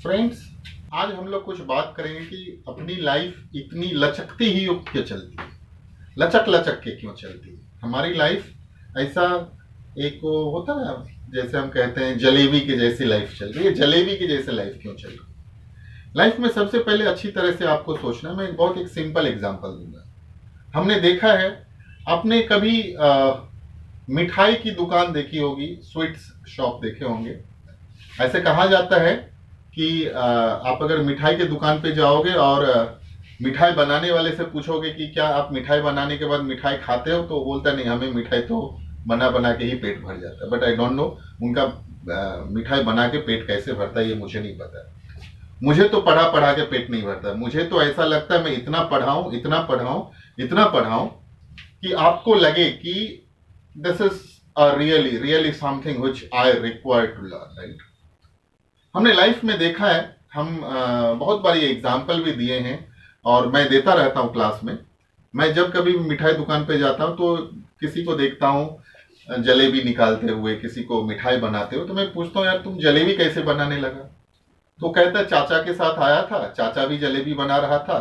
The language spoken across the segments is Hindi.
फ्रेंड्स, आज हम लोग कुछ बात करेंगे कि अपनी लाइफ इतनी लचकती ही क्यों चलती है, लचक लचक के क्यों चलती है। हमारी लाइफ ऐसा एक वो होता है ना, जैसे हम कहते हैं जलेबी की जैसी लाइफ चल रही है। जलेबी की जैसे लाइफ क्यों चल रही है? लाइफ में सबसे पहले अच्छी तरह से आपको सोचना है। मैं एक सिंपल एग्जांपल दूंगा। हमने देखा है, आपने कभी मिठाई की दुकान देखी होगी, स्वीट्स शॉप देखे होंगे। ऐसे कहा जाता है कि आप अगर मिठाई की दुकान पे जाओगे और मिठाई बनाने वाले से पूछोगे कि क्या आप मिठाई बनाने के बाद मिठाई खाते हो, तो बोलता नहीं, हमें मिठाई तो बना बना के ही पेट भर जाता है। बट आई डोंट नो उनका मिठाई बना के पेट कैसे भरता है, ये मुझे नहीं पता। मुझे तो पढ़ा पढ़ा के पेट नहीं भरता। मुझे तो ऐसा लगता है मैं इतना पढ़ाऊं इतना पढ़ाऊं इतना पढ़ाऊं कि आपको लगे कि this is really really something which I require to learn, right. हमने लाइफ में देखा है, हम बहुत बार ये एग्जाम्पल भी दिए हैं और मैं देता रहता हूँ क्लास में। मैं जब कभी मिठाई दुकान पे जाता हूँ तो किसी को देखता हूँ जलेबी निकालते हुए, किसी को मिठाई बनाते हुए, तो मैं पूछता हूँ, यार तुम जलेबी कैसे बनाने लगा? तो कहता है चाचा के साथ आया था, चाचा भी जलेबी बना रहा था।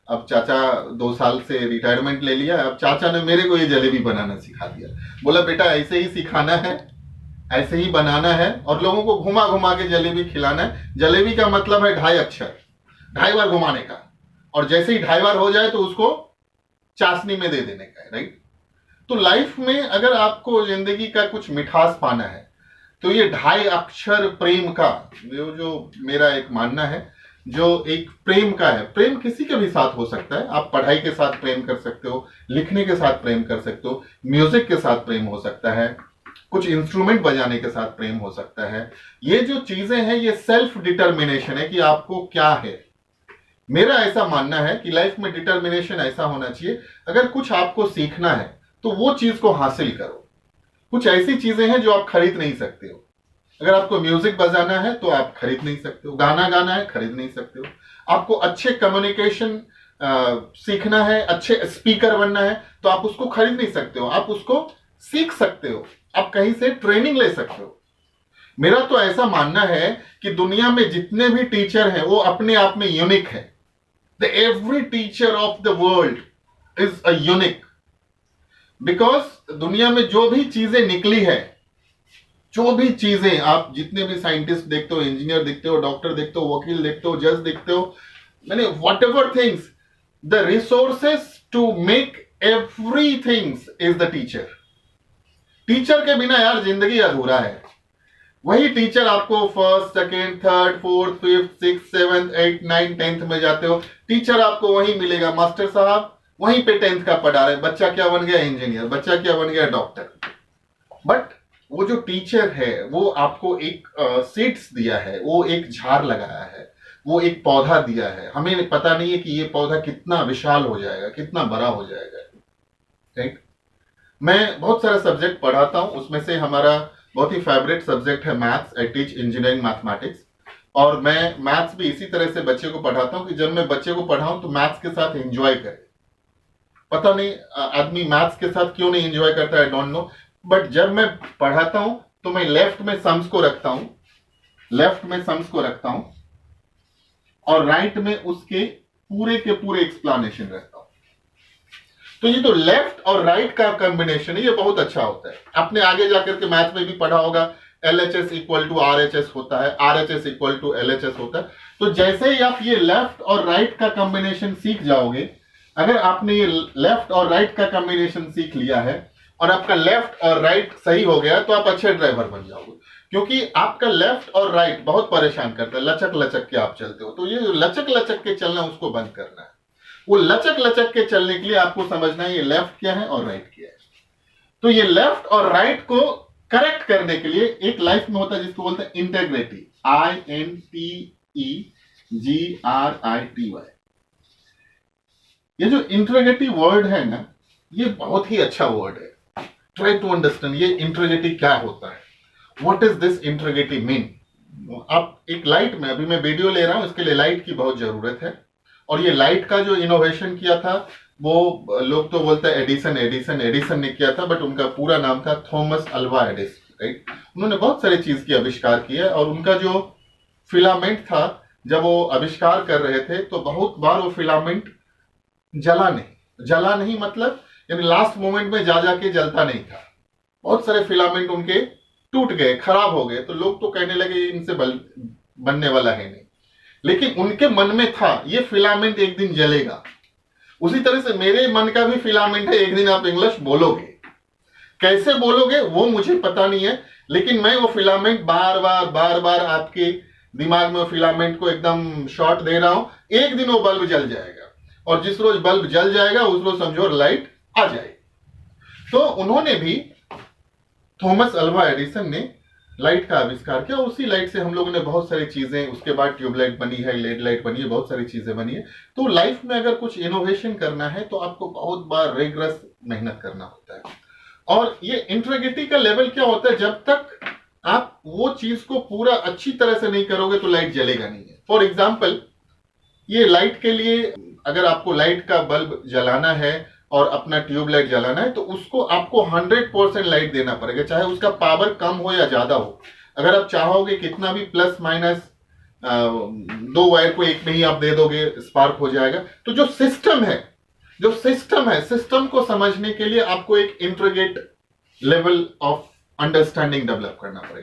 अब चाचा 2 साल से रिटायरमेंट ले लिया, अब चाचा ने मेरे को ये जलेबी बनाना सिखा दिया। बोला बेटा ऐसे ही सिखाना है, ऐसे ही बनाना है और लोगों को घुमा घुमा के जलेबी खिलाना है। जलेबी का मतलब है 2.5 अक्षर, 2.5 बार घुमाने का, और जैसे ही 2.5 बार हो जाए तो उसको चाशनी में दे देने का है, राइट। तो लाइफ में अगर आपको जिंदगी का कुछ मिठास पाना है तो ये 2.5 अक्षर प्रेम का जो मेरा एक मानना है, जो एक प्रेम का है। प्रेम किसी के भी साथ हो सकता है। आप पढ़ाई के साथ प्रेम कर सकते हो, लिखने के साथ प्रेम कर सकते हो, म्यूजिक के साथ प्रेम हो सकता है, कुछ इंस्ट्रूमेंट बजाने के साथ प्रेम हो सकता है। ये जो चीजें हैं ये सेल्फ डिटर्मिनेशन है कि आपको क्या है। मेरा ऐसा मानना है कि लाइफ में डिटर्मिनेशन ऐसा होना चाहिए, अगर कुछ आपको सीखना है तो वो चीज को हासिल करो। कुछ ऐसी चीजें हैं जो आप खरीद नहीं सकते हो। अगर आपको म्यूजिक बजाना है तो आप खरीद नहीं सकते हो, गाना गाना है खरीद नहीं सकते हो। आपको अच्छे कम्युनिकेशन सीखना है, अच्छे स्पीकर बनना है, तो आप उसको खरीद नहीं सकते हो, आप उसको सीख सकते हो, आप कहीं से ट्रेनिंग ले सकते हो। मेरा तो ऐसा मानना है कि दुनिया में जितने भी टीचर हैं वो अपने आप में यूनिक है। The every teacher of the world is a unique, because दुनिया में जो भी चीजें निकली है, जो भी चीजें आप जितने भी साइंटिस्ट देखते हो, इंजीनियर देखते हो, डॉक्टर देखते हो, वकील देखते हो, जज देखते हो, मैंने whatever things, the resources to make everything is the teacher. Teacher के बिना यार जिंदगी अधूरा है। वही टीचर आपको first, second, third, fourth, fifth, six, seventh, 8, 9, 10th में जाते हो, टीचर आपको वही मिलेगा। मास्टर साहब वहीं पे 10th का पढ़ा रहे, बच्चा क्या बन गया? इंजीनियर, बच्चा क्या बन गया? डॉक्टर। बट वो जो टीचर है वो आपको एक सीड्स दिया है, वो एक झाड़ लगाया है, वो एक पौधा दिया है। हमें पता नहीं है कि ये पौधा कितना विशाल हो जाएगा, कितना बड़ा हो जाएगा, राइट। मैं बहुत सारा सब्जेक्ट पढ़ाता हूं, उसमें से हमारा बहुत ही फेवरेट सब्जेक्ट है maths. I teach engineering mathematics, और मैं मैथ्स भी इसी तरह से बच्चे को पढ़ाता हूं कि जब मैं बच्चे को पढ़ाऊं तो मैथ्स के साथ एंजॉय करे। पता नहीं आदमी मैथ्स के साथ क्यों नहीं एंजॉय करता, आई डोंट नो। बट जब मैं पढ़ाता हूं तो मैं लेफ्ट में सम्स को रखता हूं, लेफ्ट में सम्स को रखता हूं, और राइट में उसके पूरे के पूरे एक्सप्लेनेशन रहता हूं। तो ये जो लेफ्ट और राइट का कॉम्बिनेशन है ये बहुत अच्छा होता है। आपने आगे जाकर के मैथ में भी पढ़ा होगा, LHS इक्वल टू RHS होता है, RHS इक्वल टू LHS होता है। तो जैसे ही आप ये लेफ्ट और राइट का कॉम्बिनेशन सीख जाओगे, अगर आपने ये लेफ्ट और राइट का कॉम्बिनेशन सीख लिया है और आपका लेफ्ट और राइट सही हो गया, तो आप अच्छे ड्राइवर बन जाओगे। क्योंकि आपका लेफ्ट और राइट बहुत परेशान करता है, लचक लचक के आप चलते हो। तो ये लचक लचक के चलना, उसको बंद करना है। वो लचक लचक के चलने के लिए आपको समझना है ये लेफ्ट क्या है और राइट क्या है। तो ये लेफ्ट और राइट को करेक्ट करने के लिए एक लाइफ में होता है जिसको बोलते हैं इंटेग्रिटी, INTEGRITY। ये जो इंटेग्रिटी वर्ड है ना, ये बहुत ही अच्छा वर्ड है। ट्राई टू अंडरस्टैंड ये इंटेग्रिटी क्या होता है, what is this integrity mean. आप एक लाइट में, अभी मैं वीडियो ले रहा हूं, इसके लिए लाइट की बहुत जरूरत है। और ये लाइट का जो इनोवेशन किया था वो लोग तो बोलते हैं एडिसन ने किया था, बट उनका पूरा नाम था थॉमस अल्वा एडिसन, राइट। उन्होंने बहुत सारी चीज की आविष्कार किया और उनका जो फिलामेंट था जब वो आविष्कार कर रहे थे तो बहुत बार वो फिलामेंट जला नहीं मतलब यानी लास्ट मोमेंट में जा जाके जलता नहीं था। बहुत सारे फिलामेंट उनके टूट गए, खराब हो गए, तो लोग तो कहने लगे इनसे बनने वाला है नहीं, लेकिन उनके मन में था ये फिलामेंट एक दिन जलेगा। उसी तरह से मेरे मन का भी फिलामेंट है, एक दिन आप इंग्लिश बोलोगे। कैसे बोलोगे वो मुझे पता नहीं है, लेकिन मैं वो फिलामेंट बार बार आपके दिमाग में फिलामेंट को एकदम शॉर्ट दे रहा हूं, एक दिन वो बल्ब जल जाएगा, और जिस रोज बल्ब जल जाएगा उस रोज समझो लाइट आ जाएगी। तो उन्होंने भी, थॉमस अल्वा एडिसन ने लाइट का आविष्कार किया, उसी लाइट से हम लोगों ने बहुत सारी चीजें, उसके बाद ट्यूबलाइट बनी है, लेड लाइट बनी है, बहुत सारी चीजें बनी है। तो लाइफ में अगर कुछ इनोवेशन करना है तो आपको बहुत बार रिगरस मेहनत करना होता है। और ये इंटीग्रिटी का लेवल क्या होता है, जब तक आप वो चीज को पूरा अच्छी तरह से नहीं करोगे तो लाइट जलेगा नहीं है। फॉर एग्जाम्पल, ये लाइट के लिए अगर आपको लाइट का बल्ब जलाना है और अपना ट्यूबलाइट जलाना है तो उसको आपको 100% लाइट देना पड़ेगा, चाहे उसका पावर कम हो या ज्यादा हो। अगर आप चाहोगे कितना भी प्लस माइनस 2 वायर को एक में ही आप दे दोगे, स्पार्क हो जाएगा। तो जो सिस्टम है सिस्टम को समझने के लिए आपको एक integrate level of understanding develop करना पड़ेगा।